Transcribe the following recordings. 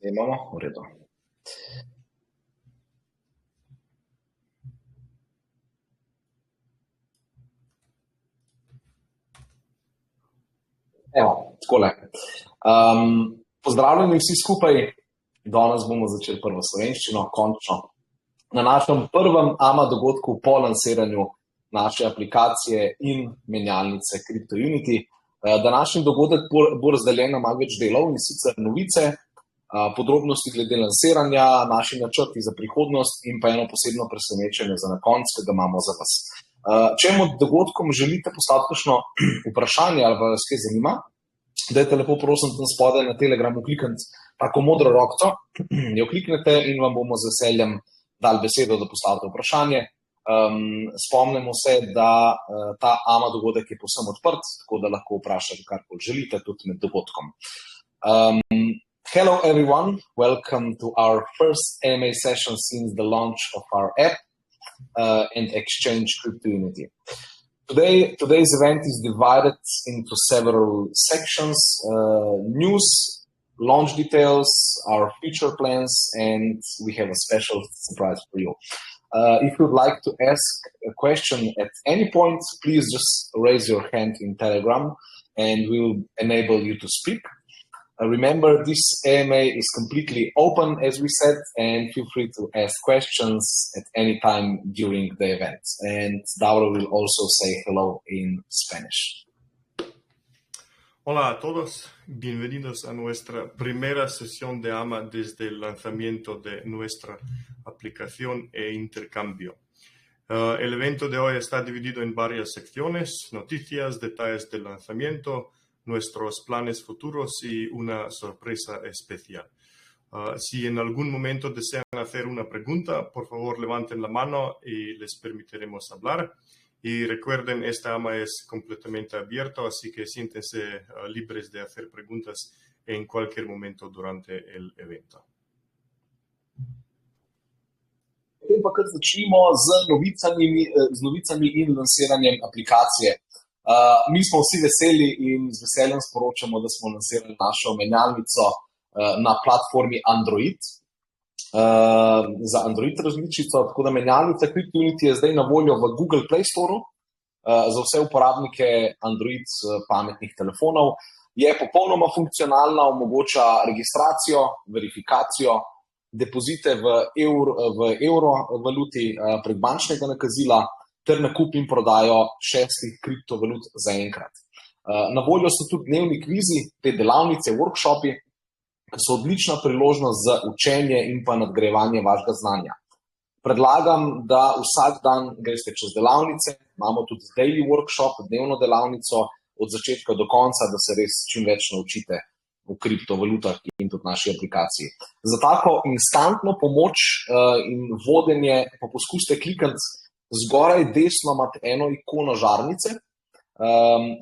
Imamo, v redu. Evo, takole. Pozdravljeni vsi skupaj. Danes bomo začeli prvo slovenščino, končno. Na našem prvem AMA dogodku po lansiranju naše aplikacije in menjalnice CryptoUnity. Današnji dogodek bo razdeljen na malo več delov, in sicer novice, podrobnosti glede lansiranja, naši načrti za prihodnost in pa eno posebno presenečenje za na konec, ki ga imamo za vas. Če med dogodkom želite postaviti kakšno vprašanje ali vas kaj zanima, dajte lepo prosim tam spodaj na Telegramu klikniti tako modro rokco, jo kliknete in vam bomo z veseljem dali besedo, da postavite vprašanje. Spomnimo se, da ta AMA dogodek je povsem odprt, tako da lahko vprašate karkoli želite tudi med dogodkom. Hello everyone, welcome to our first AMA session since the launch of our app and exchange CryptoUnity. Today's event is divided into several sections, news, launch details, our future plans, and we have a special surprise for you. If you'd like to ask a question at any point, please just raise your hand in Telegram and we will enable you to speak. Remember, this AMA is completely open, as we said, and feel free to ask questions at any time during the event. And Dauro will also say hello in Spanish. Hola a todos, bienvenidos a nuestra primera sesión de AMA desde el lanzamiento de nuestra aplicación e intercambio. El evento de hoy está dividido en varias secciones: noticias, detalles del lanzamiento, nuestros planes futuros y una sorpresa especial. Si en algún momento desean hacer una pregunta, por favor levanten la mano y les permitiremos hablar. Y recuerden, esta AMA es completamente abierto, así que siéntense libres de hacer preguntas en cualquier momento durante el evento. Potem pa kar začnimo z novicami in lansiranjem aplikacije. Mi smo vsi veseli in z veseljem sporočamo, da smo lansirali našo menjalnico na platformi Android, za Android različico, tako da menjalnica CryptoUnity je zdaj na voljo v Google Play Store za vse uporabnike Android pametnih telefonov. Je popolnoma funkcionalna, omogoča registracijo, verifikacijo, depozite v evro valuti prek bančnega nakazila ter nakup in prodajo 6 kriptovalut zaenkrat. Na voljo so tudi dnevni kvizi, te delavnice, workshopi, ki so odlična priložnost za učenje in pa nadgrajevanje vašega znanja. Predlagam, da vsak dan greste čez delavnice, imamo tudi daily workshop, dnevno delavnico od začetka do konca, da se res čim več naučite v kriptovalutah in tudi naši aplikaciji. Za tako instantno pomoč in vodenje pa poskusite klikati zgoraj desno imate eno ikono žarnice,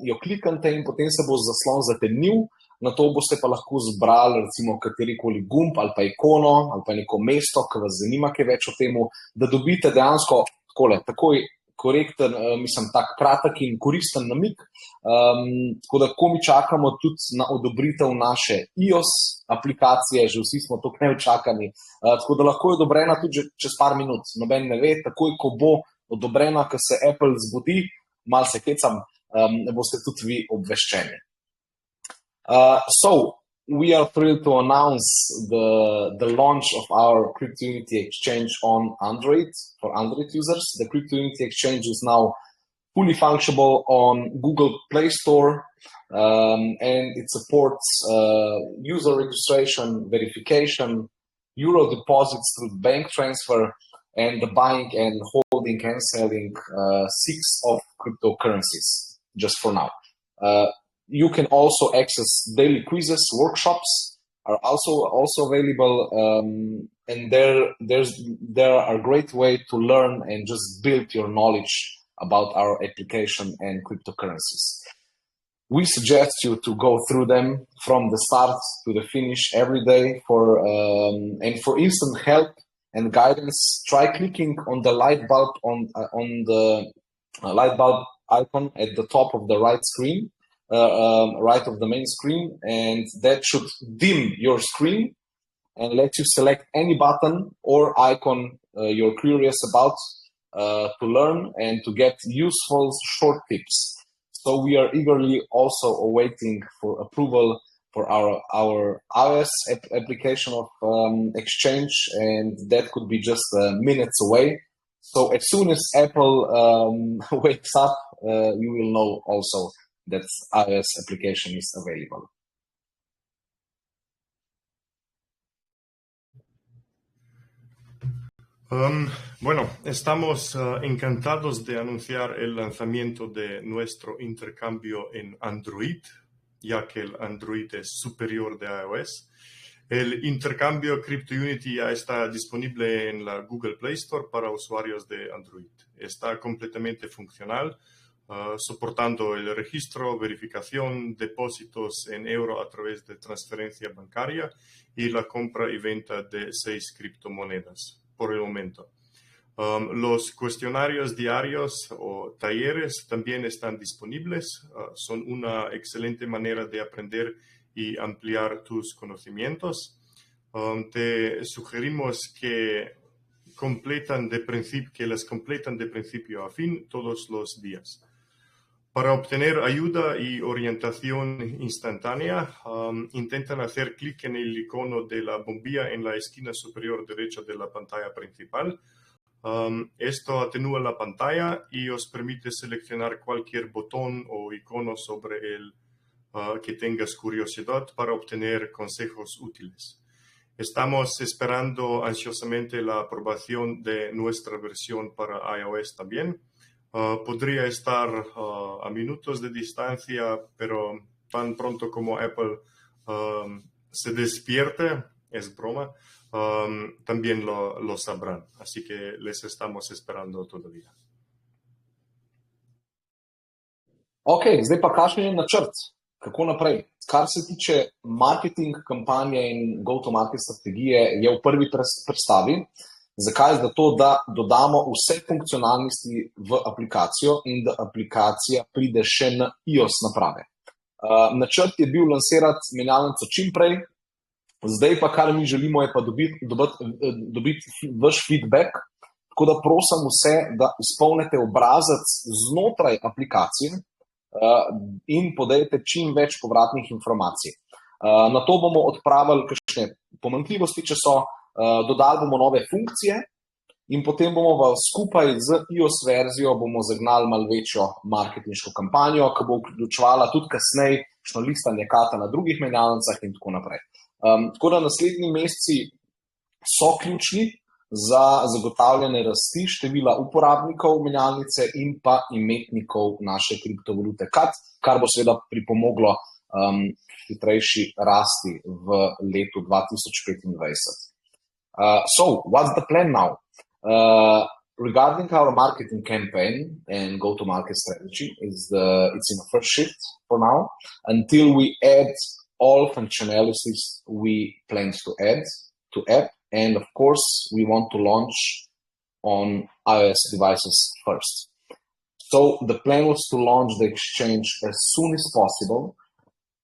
jo kliknite in potem se bo zaslon zatemnil. Na to boste pa lahko zbrali recimo katerikoli gumb ali pa ikono ali pa neko mesto, ki vas zanima kaj več o temu, da dobite dejansko takoj korekten, tak kratek in koristen namig. Tako da ko mi čakamo tudi na odobritev naše iOS aplikacije, že vsi smo tako neučakani, tako da lahko je odobrena tudi čez par minut. Noben ne ve, takoj ko bo odobrena, ko se Apple zbudi, malo se kecam, boste tudi vi obveščeni. So we are thrilled to announce the launch of our CryptoUnity exchange on Android for Android users. The CryptoUnity exchange is now fully functional on Google Play Store, and it supports user registration, verification, euro deposits through bank transfer, and the buying and holding and selling 6 of cryptocurrencies, just for now. You can also access daily quizzes, workshops are also available, and there are a great way to learn and just build your knowledge about our application and cryptocurrencies. We suggest you to go through them from the start to the finish every day and for instant help and guidance, try clicking on the light bulb on the light bulb icon at the top of the right screen. Right of the main screen, and that should dim your screen and lets you select any button or icon you're curious about to learn and to get useful short tips. So we are eagerly also awaiting for approval for our iOS application of Exchange, and that could be just minutes away. So as soon as Apple wakes up, you will know also that iOS application is available. Bueno, estamos encantados de anunciar el lanzamiento de nuestro intercambio en Android, ya que el Android es superior de iOS. El intercambio CryptoUnity ya está disponible en la Google Play Store para usuarios de Android. Está completamente funcional, soportando el registro, verificación, depósitos en euro a través de transferencia bancaria y la compra y venta de 6 criptomonedas por el momento. Los cuestionarios diarios o talleres también están disponibles. Son una excelente manera de aprender y ampliar tus conocimientos. Te sugerimos que las completan de principio a fin todos los días. Para obtener ayuda y orientación instantánea, intentan hacer clic en el icono de la bombilla en la esquina superior derecha de la pantalla principal. Esto atenúa la pantalla y os permite seleccionar cualquier botón o icono sobre el que tengas curiosidad para obtener consejos útiles. Estamos esperando ansiosamente la aprobación de nuestra versión para iOS también. Podría estar a minutos de distancia, pero tan pronto como Apple se despierte, es broma, también lo sabrán. Así que les estamos esperando todavía. Ok, zdaj pa kakšen je načrt, kako naprej. Kar se tiče marketing kampanje in go-to-market strategije, je v prvi predstavi. Zakaj? Zato, da dodamo vse funkcionalnosti v aplikacijo in da aplikacija pride še na iOS naprave. Načrt je bil lansirati menjalnico čim prej, zdaj pa kar mi želimo je pa dobiti vaš feedback, tako da prosim vse, da izpolnite obrazec znotraj aplikacije in podajte čim več povratnih informacij. Na to bomo odpravili kakšne pomanjkljivosti, če so, dodali bomo nove funkcije in potem bomo skupaj z iOS verzijo bomo zagnali malo večjo marketinško kampanjo, ki bo vključevala tudi kasneje kakšno listanje kata na drugih menjalnicah in tako naprej. Tako da naslednji meseci so ključni za zagotavljanje rasti števila uporabnikov menjalnice in pa imetnikov naše kriptovalute KAT, kar bo seveda pripomoglo hitrejši rasti v letu 2025. So, what's the plan now? Regarding our marketing campaign and go-to-market strategy, it's in a first shift for now until we add all functionalities we plan to add to app. And of course, we want to launch on iOS devices first. So the plan was to launch the exchange as soon as possible,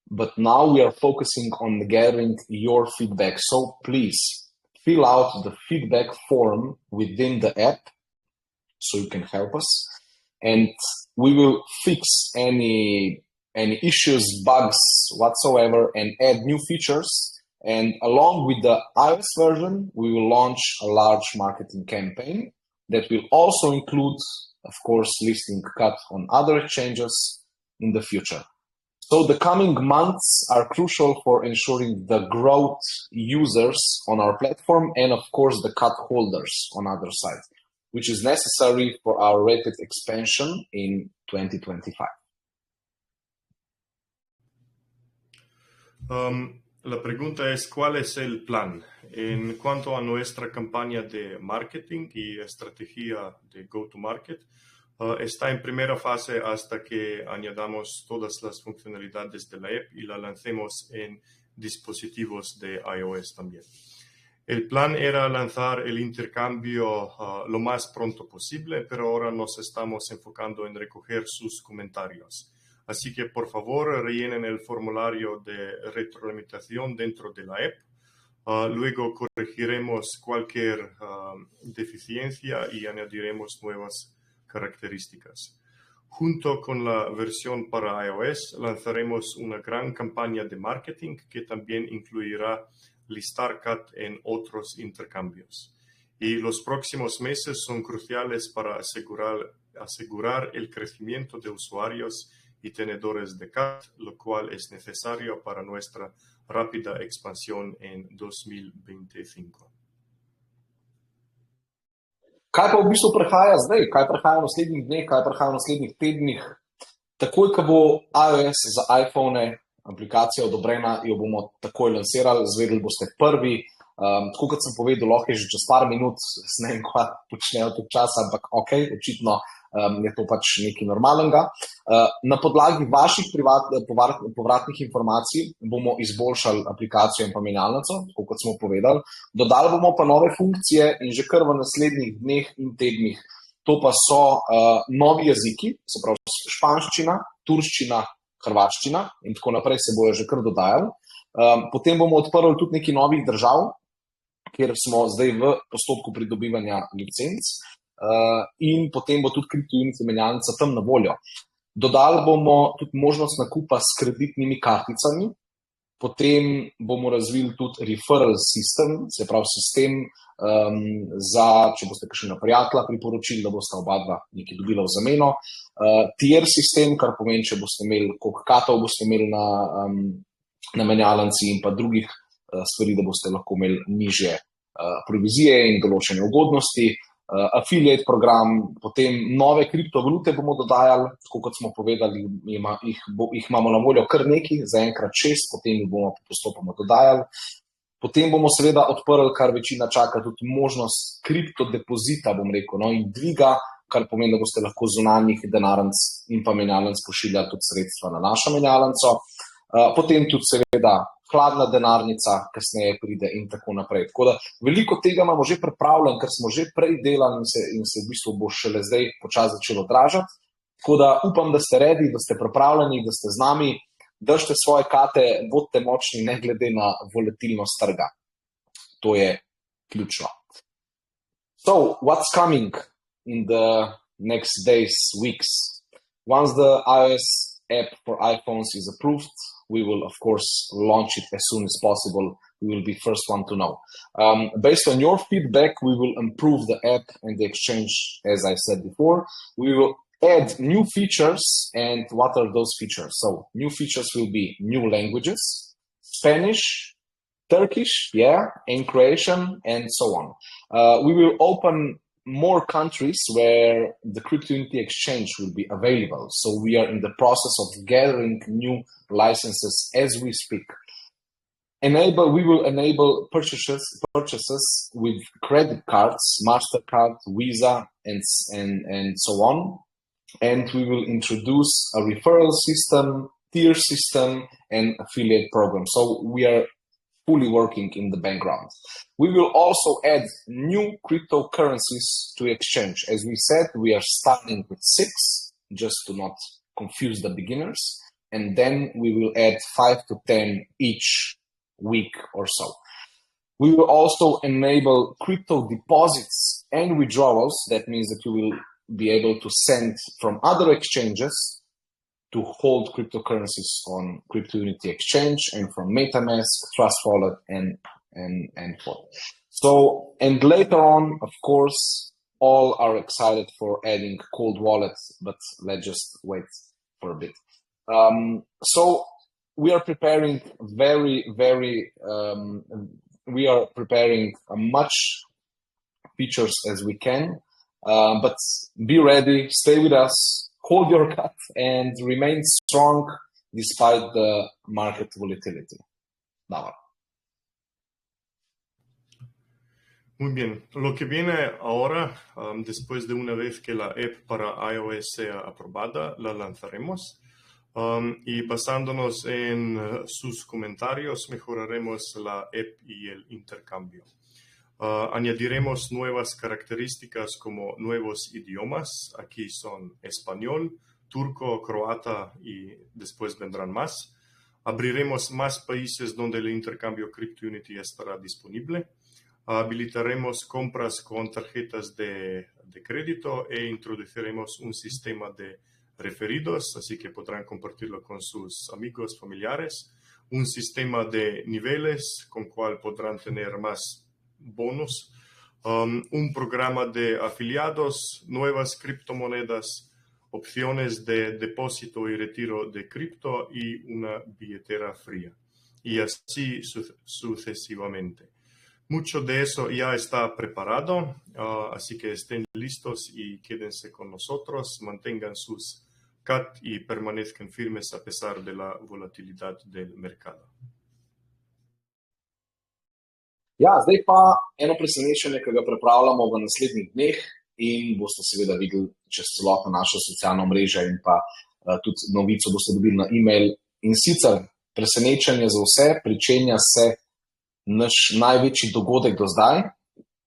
but now we are focusing on gathering your feedback. So please fill out the feedback form within the app so you can help us. And we will fix any issues, bugs whatsoever, and add new features. And along with the iOS version, we will launch a large marketing campaign that will also include, of course, listing KAT on other exchanges in the future. So the coming months are crucial for ensuring the growth users on our platform and, of course, the KAT holders on other side, which is necessary for our rapid expansion in 2025. La pregunta es, ¿cuál es el plan? En cuanto a nuestra campaña de marketing y estrategia de go-to-market, está en primera fase hasta que añadamos todas las funcionalidades de la app y la lancemos en dispositivos de iOS también. El plan era lanzar el intercambio lo más pronto posible, pero ahora nos estamos enfocando en recoger sus comentarios. Así que, por favor, rellenen el formulario de retroalimentación dentro de la app. Luego corregiremos cualquier deficiencia y añadiremos nuevas características. Junto con la versión para iOS, lanzaremos una gran campaña de marketing que también incluirá ListarCut en otros intercambios. Y los próximos meses son cruciales para asegurar el crecimiento de usuarios y tenedores de CAT, lo cual es necesario para nuestra rápida expansión en 2025. Kaj pa v bistvu prihaja zdaj? Kaj prihaja v naslednjih dneh, kaj prihaja v naslednjih tednih? Takoj, ko bo iOS za iPhone aplikacija odobrena, jo bomo takoj lansirali, zvedeli boste prvi. Tako kot sem povedal, lahko je že čez par minut, ne vem, kaj počnejo tog časa, ampak ok, očitno je to pač nekaj normalnega. Na podlagi vaših povratnih informacij bomo izboljšali aplikacijo in pa menjalnico, tako kot smo povedali. Dodali bomo pa nove funkcije in že kar v naslednjih dneh in tednih. To pa so novi jeziki, se pravi španščina, turščina, hrvaščina in tako naprej se bojo že kar dodajali. Potem bomo odprli tudi nekaj novih držav, kjer smo zdaj v postopku pridobivanja licenc. In potem bo tudi kriptounice menjalnica tam na voljo. Dodali bomo tudi možnost nakupa s kreditnimi karticami, potem bomo razvili tudi referral system, se pravi sistem za, če boste kakšnega prijatelja priporočili, da boste oba dva nekaj dobila v zameno. Tier sistem, kar pomeni, če boste imeli, koliko katov boste imeli na menjalnici in pa drugih stvari, da boste lahko imeli nižje provizije in določene ugodnosti. Affiliate program, potem nove kriptovalute bomo dodajali, tako kot smo povedali, jih imamo na voljo kar nekaj, zaenkrat 6, potem jih bomo postopoma dodajali. Potem bomo seveda odprli, kar večina čaka, tudi možnost kriptodepozita, bom rekel, no, in dviga, kar pomeni, da boste lahko zunanjih denarnic in pa menjalnic pošiljali tudi sredstva na našo menjalnico. Potem tudi seveda hladna denarnica, kasneje pride in tako naprej. Tako da veliko tega imamo že pripravljen, ker smo že prej delali in se v bistvu bo šele zdaj počasi začelo odražati. Tako da upam, da ste ready, da ste pripravljeni, da ste z nami, držite svoje kate, bodite močni, ne glede na volatilnost trga. To je ključno. So, what's coming in the next days, weeks? Once the iOS app for iPhones is approved, we will, of course, launch it as soon as possible. We will be first one to know. Based on your feedback, we will improve the app and the exchange, as I said before. We will add new features. And what are those features? So new features will be new languages, Spanish, Turkish, and Croatian, and so on. We will open more countries where the CryptoUnity exchange will be available. So we are in the process of gathering new licenses as we speak. We will enable purchases with credit cards, MasterCard, Visa, and so on. And we will introduce a referral system, tier system, and affiliate program. So we are fully working in the background. We will also add new cryptocurrencies to exchange. As we said, we are starting with 6, just to not confuse the beginners. And then we will add 5 to 10 each week or so. We will also enable crypto deposits and withdrawals. That means that you will be able to send from other exchanges to hold cryptocurrencies on CryptoUnity exchange and from MetaMask, Trust Wallet, and forth. So, and later on, of course, all are excited for adding cold wallets, but let's just wait for a bit. So we are preparing we are preparing as much features as we can, but be ready, stay with us, hold your cut, and remain strong despite the market volatility. Nada. Muy bien. Lo que viene ahora, después de una vez que la app para iOS sea aprobada, la lanzaremos. Y basándonos en sus comentarios, mejoraremos la app y el intercambio. Añadiremos nuevas características como nuevos idiomas. Aquí son español, turco, croata y después vendrán más. Abriremos más países donde el intercambio CryptoUnity estará disponible. Habilitaremos compras con tarjetas de crédito e introduciremos un sistema de referidos, así que podrán compartirlo con sus amigos, familiares. Un sistema de niveles con cual podrán tener más bonos. Un programa de afiliados, nuevas criptomonedas, opciones de depósito y retiro de cripto y una billetera fría. Y así sucesivamente. Mucho de eso ya está preparado, así que estén listos y quédense con nosotros, mantengan sus CAT y permanezcan firmes a pesar de la volatilidad del mercado. Ja, zdaj pa eno presenečenje, ki ga pripravljamo v naslednjih dneh in boste seveda videli čez celotno našo socialno mrežo in pa tudi novico boste dobili na e-mail. In sicer presenečenje za vse, pričenja se naš največji dogodek do zdaj,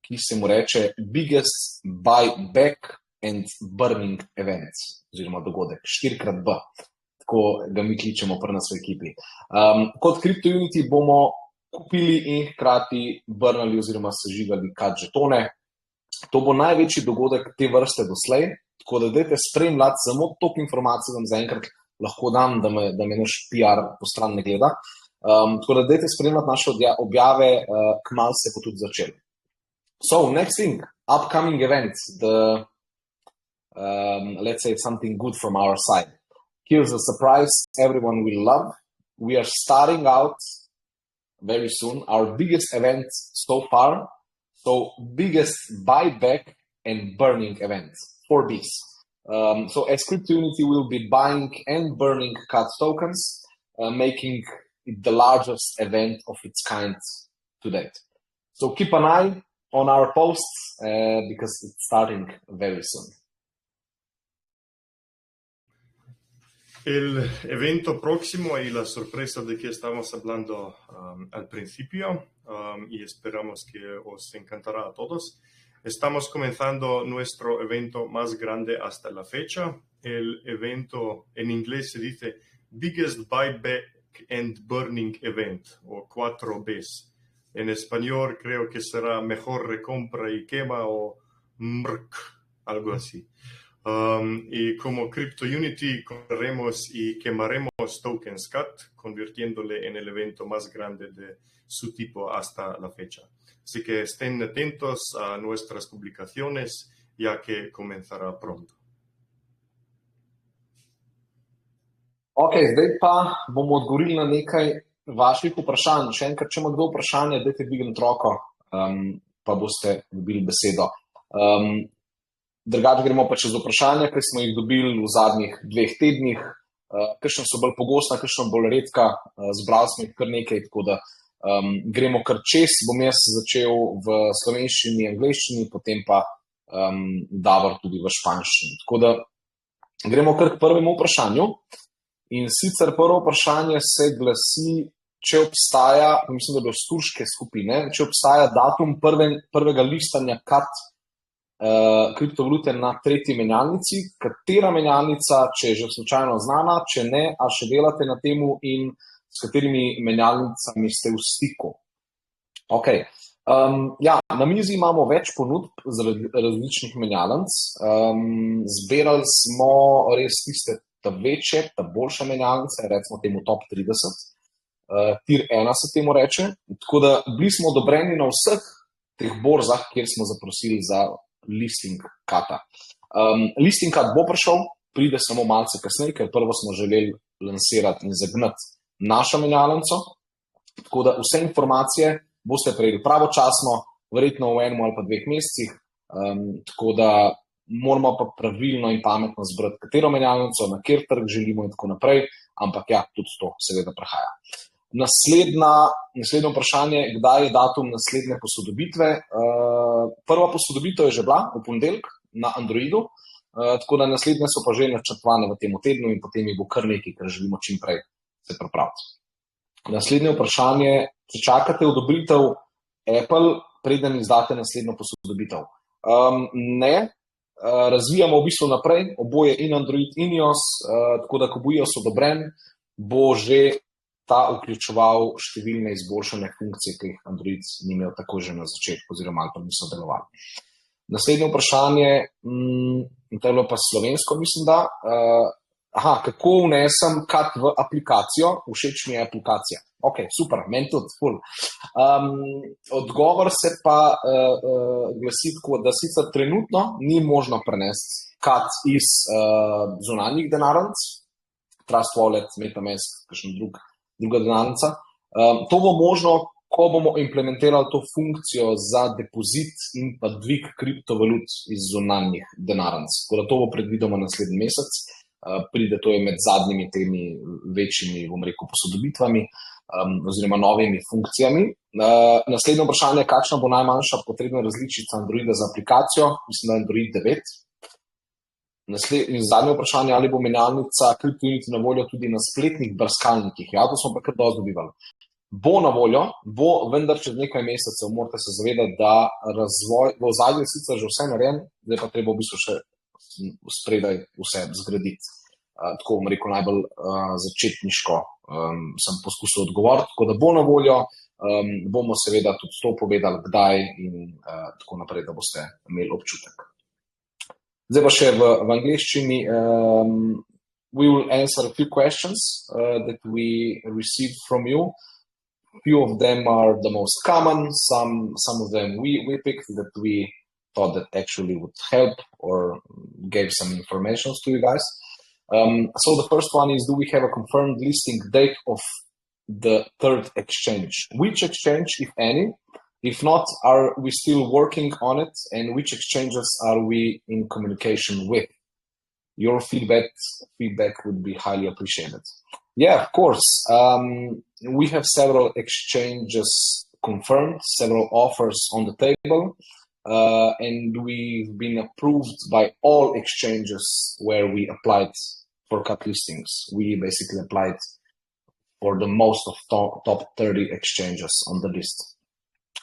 ki se mu reče Biggest Buyback and Burning Events, oziroma dogodek 4x B, tako ga mi kličemo pri nas v ekipi. Kot CryptoUnity bomo kupili in hkrati burnali oziroma sežigali CAT žetone. To bo največji dogodek te vrste doslej, tako da dajte spremljati, samo toliko informacij vam zaenkrat lahko dam, da me naš PR po stran ne gleda. Tako da dajte spremljati naše objave, kmalu se bo tudi začeli. So, next thing, upcoming events, let's say something good from our side. Here's a surprise everyone will love. We are starting out very soon our biggest event so far. So biggest buyback and burning events, 4 Bs. So as CryptoUnity will be buying and burning CAT tokens, making it the largest event of its kind to date. So keep an eye on our posts because it's starting very soon. El evento próximo y la sorpresa de que estamos hablando al principio y esperamos que os encantará a todos. Estamos comenzando nuestro evento más grande hasta la fecha. El evento en inglés se dice Biggest Buyback and Burning Event o 4Bs. En español creo que será Mejor Recompra y Quema o MRK, algo así. Y como CryptoUnity correremos y quemaremos tokens CAT, convirtiéndole en el evento más grande de su tipo hasta la fecha. Así que estén atentos a nuestras publicaciones, ya que comenzará pronto. Ok, zdaj pa bomo odgovorili na nekaj vaših vprašanj. Še enkrat, če ima kdo vprašanje, dajte dvigniti roko, pa boste dobili besedo. Drugače gremo pa čez vprašanja, ki smo jih dobili v zadnjih 2 tednih. Kakšna so bolj pogosta, kakšna bolj redka. Zbrali smo jih kar nekaj, tako da gremo kar čez. Bom jaz začel v slovenščini, angleščini, potem pa Davor tudi v španščini. Tako da gremo kar k prvemu vprašanju. In sicer prvo vprašanje se glasi, če obstaja, mislim, da je bilo iz turške skupine, če obstaja datum prvega listanja CAT kriptovalute na tretji menjalnici, katera menjalnica, če je že slučajno znana, če ne, a še delate na temu in s katerimi menjalnicami ste v stiku. Ok, ja, na mizi imamo več ponudb z različnih menjalnic. Zbirali smo res tiste ta večje, ta boljše menjalnice, recimo temu top 30, tier 1 se temu reče, tako da bili smo odobreni na vseh teh borzah, kjer smo zaprosili za listing CAT-a. Listing CAT bo prišel, pride samo malce kasneje, ker prvo smo želeli lansirati in zagnati našo menjalnico, tako da vse informacije boste prejeli pravočasno, verjetno v 1 ali pa 2 mesecih, tako da moramo pa pravilno in pametno zbrati, katero menjalnico, na kjer trg želimo in tako naprej, ampak ja, tudi to seveda prihaja. Naslednje vprašanje, kdaj je datum naslednje posodobitve? Prva posodobitev je že bila v ponedeljek na Androidu, tako da naslednje so pa že načrtovane v tem tednu in potem jih bo kar nekaj, ker želimo čim prej se pripraviti. Naslednje vprašanje, če čakate odobritev Apple, preden izdate naslednjo posodobitev? Ne, razvijamo v bistvu naprej, oboje in Android in iOS, tako da ko bo iOS odobren, bo že ta vključeval številne izboljšane funkcije, ki jih Android ni imel tako že na začetku, oziroma ali pa niso delovali. Naslednje vprašanje, in to je bilo pa slovensko, mislim, da. Kako vnesem cut v aplikacijo? Všeč mi je aplikacija. Ok, super, meni tudi, ful. Odgovor se pa glasi tako, da sicer trenutno ni možno prenesti cut iz zunanjih denarnic, Trust Wallet, MetaMask, kakšen druga denarnica. To bo možno, ko bomo implementirali to funkcijo za depozit in pa dvig kriptovalut iz zunanjih denarnic. Tako da to bo predvidoma naslednji mesec. Pride, to je med zadnjimi temi večjimi, bom rekel, posodobitvami oziroma novimi funkcijami. Naslednje vprašanje, kakšna bo najmanjša potrebna različica Androida za aplikacijo? Mislim, da je Android 9. In zadnje vprašanje, ali bo menjalnica CryptoUnity na voljo tudi na spletnih brskalnikih? Ja, to smo pa kar dosti dobivali. Bo na voljo, vendar čez nekaj mesecev. Morate se zavedati, da razvoj, v ozadju je sicer že vse narejen, zdaj pa treba v bistvu še spredaj vse zgraditi. Tako bom rekel, najbolj začetniško sem poskusil odgovoriti, tako da bo na voljo, bomo seveda tudi to povedali, kdaj in tako naprej, da boste imeli občutek. Zdaj pa še v angleščini. We will answer a few questions that we received from you. Few of them are the most common, some of them we picked that we thought that actually would help or gave some information to you guys. So the first one is, do we have a confirmed listing date of the third exchange? Which exchange, if any? If not, are we still working on it? And which exchanges are we in communication with? Your feedback would be highly appreciated. Yeah, of course. We have several exchanges confirmed, several offers on the table. And we've been approved by all exchanges where we applied for cut listings. We basically applied for the most of top 30 exchanges on the list.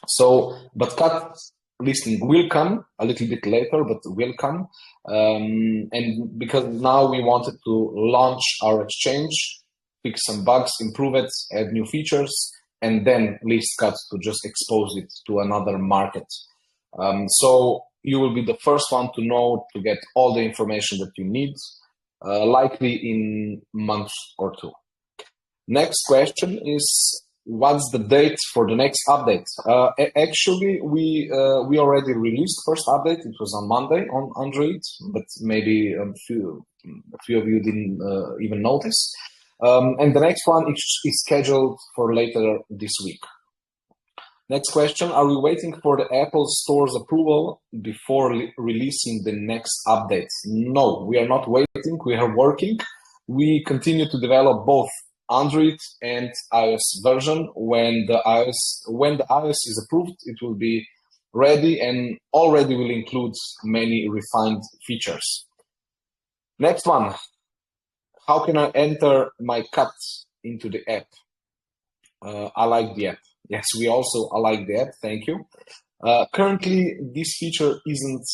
So, but cut listing will come a little bit later, but will come. And because now we wanted to launch our exchange, fix some bugs, improve it, add new features, and then list cut to just expose it to another market. So you will be the first one to know, to get all the information that you need, likely in a month or two. Next question is, what's the date for the next update? Actually, we already released first update. It was on Monday on Android, but maybe a few of you didn't even notice. And the next one is scheduled for later this week. Next question, are we waiting for the Apple Store's approval before releasing the next update? No, we are not waiting. We are working. We continue to develop both Android and iOS version. When the iOS is approved, it will be ready and already will include many refined features. Next one, how can I enter my cut into the app? I like the app. Yes, we also like the app. Thank you. Currently, this feature isn't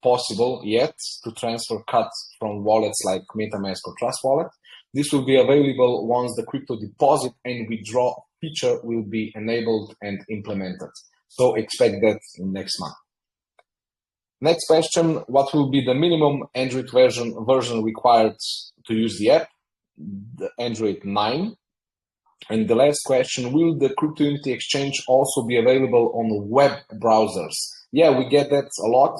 possible yet to transfer cuts from wallets like MetaMask or Trust Wallet. This will be available once the crypto deposit and withdraw feature will be enabled and implemented. So expect that in next month. Next question, what will be the minimum Android version required to use the app? The Android 9. And the last question, will the CryptoUnity exchange also be available on web browsers? Yeah, we get that a lot,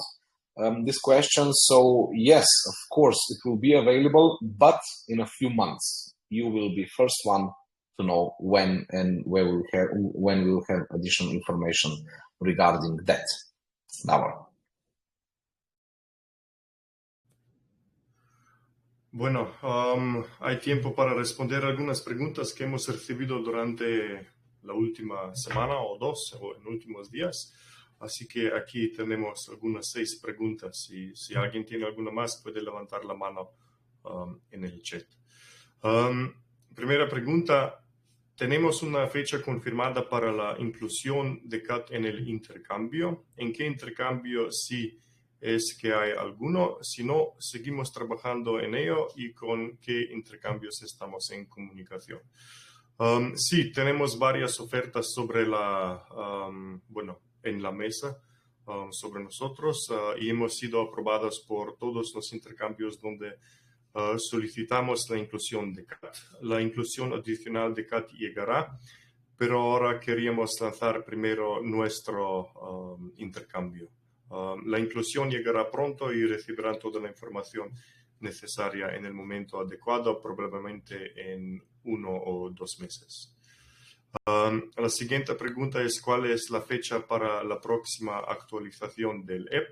this question. So yes, of course, it will be available, but in a few months. You will be first one to know when and where when we will have additional information regarding that. Now. Bueno, hay tiempo para responder algunas preguntas que hemos recibido durante la última semana o dos, o en últimos días. Así que aquí tenemos algunas 6 preguntas y si alguien tiene alguna más puede levantar la mano en el chat. Primera pregunta, ¿tenemos una fecha confirmada para la inclusión de CAT en el intercambio? ¿En qué intercambio sí es que hay alguno? Si no, seguimos trabajando en ello y con qué intercambios estamos en comunicación. Sí, tenemos varias ofertas sobre en la mesa sobre nosotros y hemos sido aprobados por todos los intercambios donde solicitamos la inclusión de CAT. La inclusión adicional de CAT llegará, pero ahora queríamos lanzar primero nuestro intercambio. La inclusión llegará pronto y recibirán toda la información necesaria en el momento adecuado, probablemente en 1 o 2 meses. La siguiente pregunta es: ¿cuál es la fecha para la próxima actualización del app?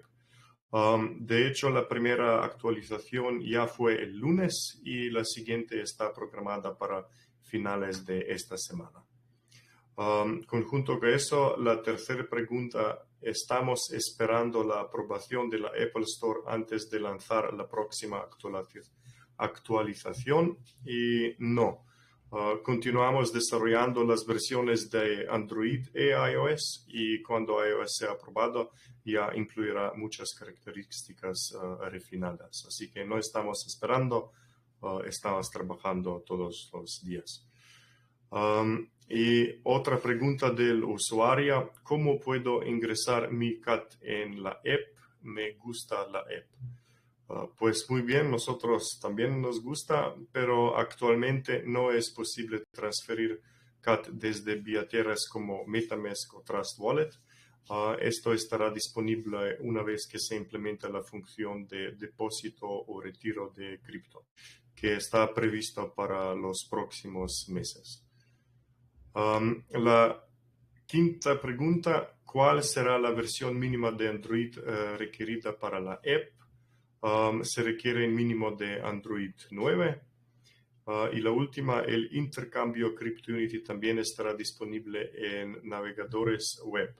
De hecho, la primera actualización ya fue el lunes y la siguiente está programada para finales de esta semana. Conjunto con eso, la tercera pregunta: ¿estamos esperando la aprobación de la Apple Store antes de lanzar la próxima actualización? Y no. Continuamos desarrollando las versiones de Android e iOS y cuando iOS sea aprobado ya incluirá muchas características refinadas. Así que no estamos esperando, estamos trabajando todos los días. Y otra pregunta del usuario: ¿cómo puedo ingresar mi CAT en la app? Me gusta la app. Pues muy bien, nosotros también nos gusta, pero actualmente no es posible transferir CAT desde billeteras como MetaMask o Trust Wallet. Esto estará disponible una vez que se implementa la función de depósito o retiro de cripto, que está previsto para los próximos meses. La quinta pregunta: ¿cuál será la versión mínima de Android requerida para la app? Se requiere el mínimo de Android 9. Y la última: el intercambio CryptoUnity también estará disponible en navegadores web.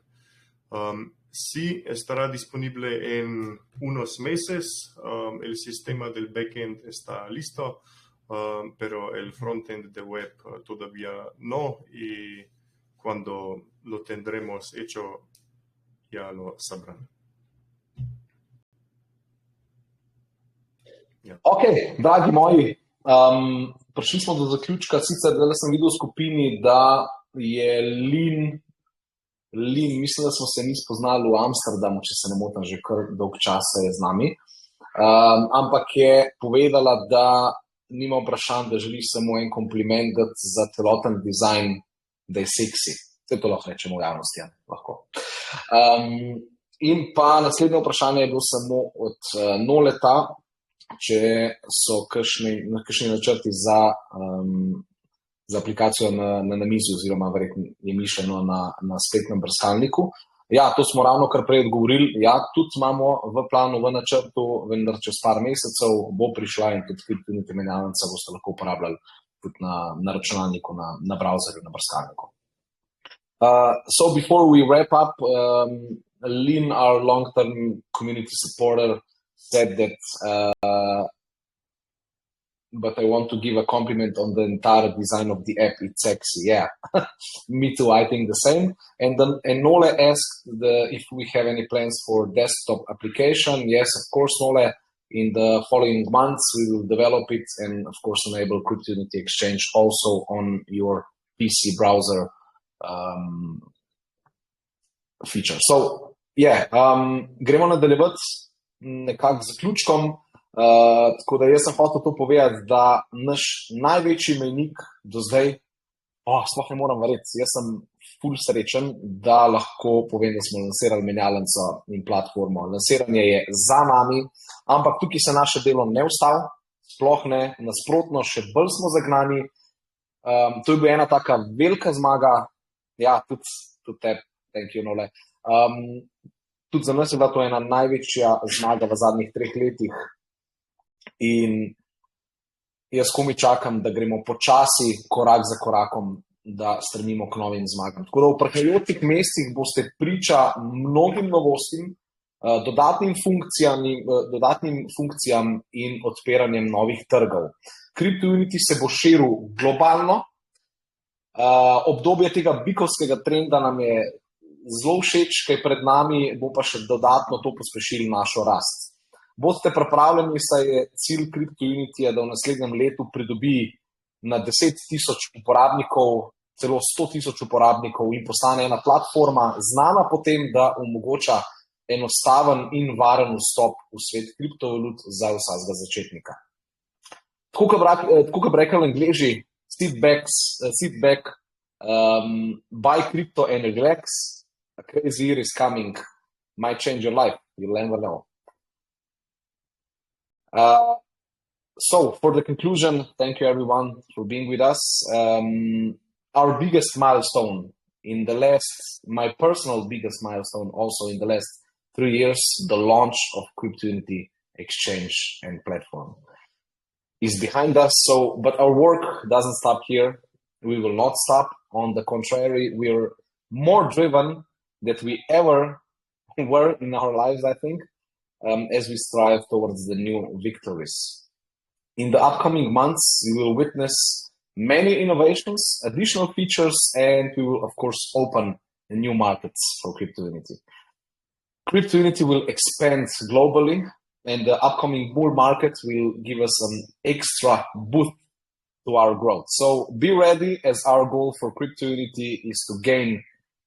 Sí, estará disponible en unos meses. El sistema del backend está listo, pero el frontend de web todavía no, y cuando lo tendremos hecho ya lo sabrán. Ja. Ok, dragi moji, prišli smo do zaključka. Sicer da sem videl v skupini, da je Lin, mislim, da smo se mi spoznali v Amsterdamu, če se ne motim, že kar dolg časa je z nami. Ampak je povedala, da nima vprašanj, da želi samo en kompliment dati za celoten dizajn, da je seksi. Vse to lahko rečemo v javnosti, ja, lahko. In pa naslednje vprašanje je bilo samo od Noleta, če so kakšni načrti za aplikacijo na namizi, oziroma verjetno je mišljeno na spletnem brskalniku. Ja, to smo ravno kar prej odgovorili. Ja, tudi imamo v planu, v načrtu, vendar čez par mesecev bo prišla in tudi CryptoUnity menjalnica boste lahko uporabljali tudi na računalniku, na browserju, na brskalniku. So before we wrap up, Lynn, our long-term community supporter, said that but I want to give a compliment on the entire design of the app. It's sexy. Yeah, me too. I think the same. And Nole asked if we have any plans for desktop application. Yes, of course, Nole. In the following months, we will develop it and, of course, enable CryptoUnity Exchange also on your PC browser feature. So, yeah, gremo nadaljevati nekako z zaključkom. Tako da jaz sem hotel to povedati, da naš največji mejnik do zdaj, sploh ne moram verjeti, jaz sem ful srečen, da lahko povem, da smo lansirali menjalnico in platformo. Lansiranje je za nami, ampak tukaj se naše delo ne ustavi, sploh ne, nasprotno, še bolj smo zagnani. To je bila ena taka velika zmaga, ja, tudi te, thank you, Nole. Tudi za nas je bila to ena največja zmaga v zadnjih 3 letih. In jaz komaj čakam, da gremo počasi, korak za korakom, da stremimo k novim zmagam. Tako da v prihajajočih mesecih boste priča mnogim novostim, dodatnim funkcijam in odpiranjem novih trgov. CryptoUnity se bo širil globalno. Obdobje tega bikovskega trenda nam je zelo všeč, kaj pred nami, bo pa še dodatno to pospešilo našo rast. Bodite pripravljeni, saj je cilj CryptoUnity, da v naslednjem letu pridobi na 10.000 uporabnikov, celo 100.000 uporabnikov in postane ena platforma, znana po tem, da omogoča enostaven in varen vstop v svet kriptovalut za vsakega začetnika. Tako kot bi rekli Angleži, sit back, buy crypto and relax. A crazy year is coming, might change your life, you'll never know. So for the conclusion, thank you everyone for being with us. Our biggest milestone my personal biggest milestone also in the last 3 years, the launch of CryptoUnity exchange and platform is behind us. But our work doesn't stop here. We will not stop. On the contrary, we are more driven than we ever were in our lives, I think, as we strive towards the new victories. In the upcoming months, you will witness many innovations, additional features, and we will, of course, open new markets for CryptoUnity. CryptoUnity will expand globally, and the upcoming bull market will give us an extra boost to our growth. So be ready, as our goal for CryptoUnity is to gain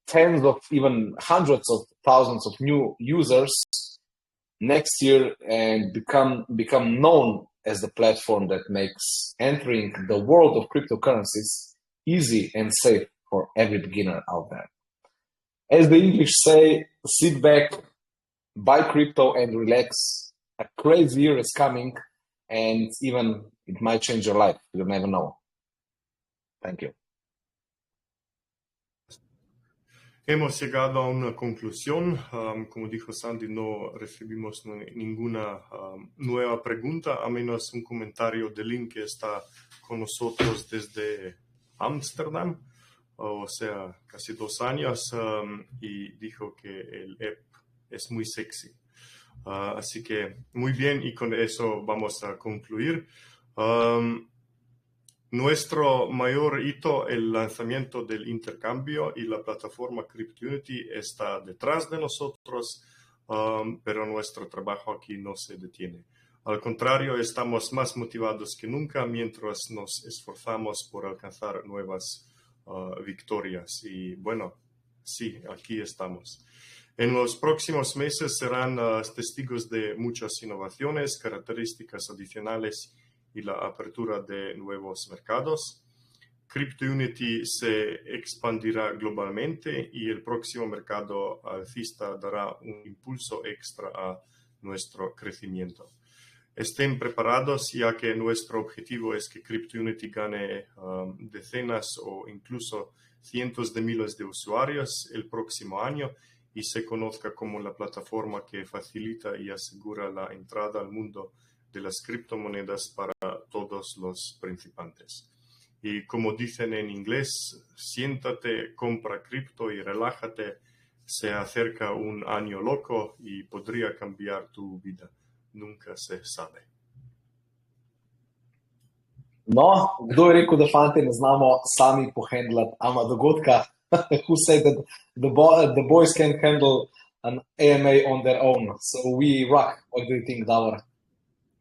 tens of, even hundreds of thousands of new users next year and become known as the platform that makes entering the world of cryptocurrencies easy and safe for every beginner out there. As the English say, sit back, buy crypto and relax. A crazy year is coming, and even it might change your life. You never know. Thank you. Hemos llegado a una conclusión. Como dijo Sandy, no recibimos ninguna nueva pregunta, a menos un comentario de Link, que está con nosotros desde Ámsterdam, o sea, casi 2 años, y dijo que el app es muy sexy. Así que muy bien, y con eso vamos a concluir. Nuestro mayor hito, el lanzamiento del intercambio, y la plataforma CryptoUnity está detrás de nosotros, pero nuestro trabajo aquí no se detiene. Al contrario, estamos más motivados que nunca mientras nos esforzamos por alcanzar nuevas victorias. Y bueno, sí, aquí estamos. En los próximos meses serán testigos de muchas innovaciones, características adicionales y la apertura de nuevos mercados. CryptoUnity se expandirá globalmente y el próximo mercado alcista dará un impulso extra a nuestro crecimiento. Estén preparados, ya que nuestro objetivo es que CryptoUnity gane decenas o incluso cientos de miles de usuarios el próximo año y se conozca como la plataforma que facilita y asegura la entrada al mundo de las criptomonedas para todos los principiantes. Y como dicen en inglés, siéntate, compra cripto y relájate. Se acerca un año loco y podría cambiar tu vida. Nunca se sabe. No, kdo je rekel, da fanti ne znamo sami pohandlati AMA dogodka? Who said that the boys can handle an AMA on their own? So we rock. What do you think, Davor?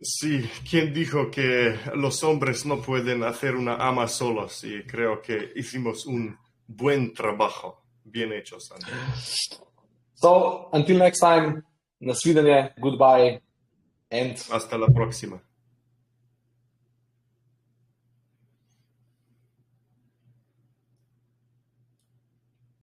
Sí, ¿quién dijo que los hombres no pueden hacer una AMA solos? Y creo que hicimos un buen trabajo. Bien hecho, Sandy. So, until next time, nasvidenje, goodbye, and hasta la próxima.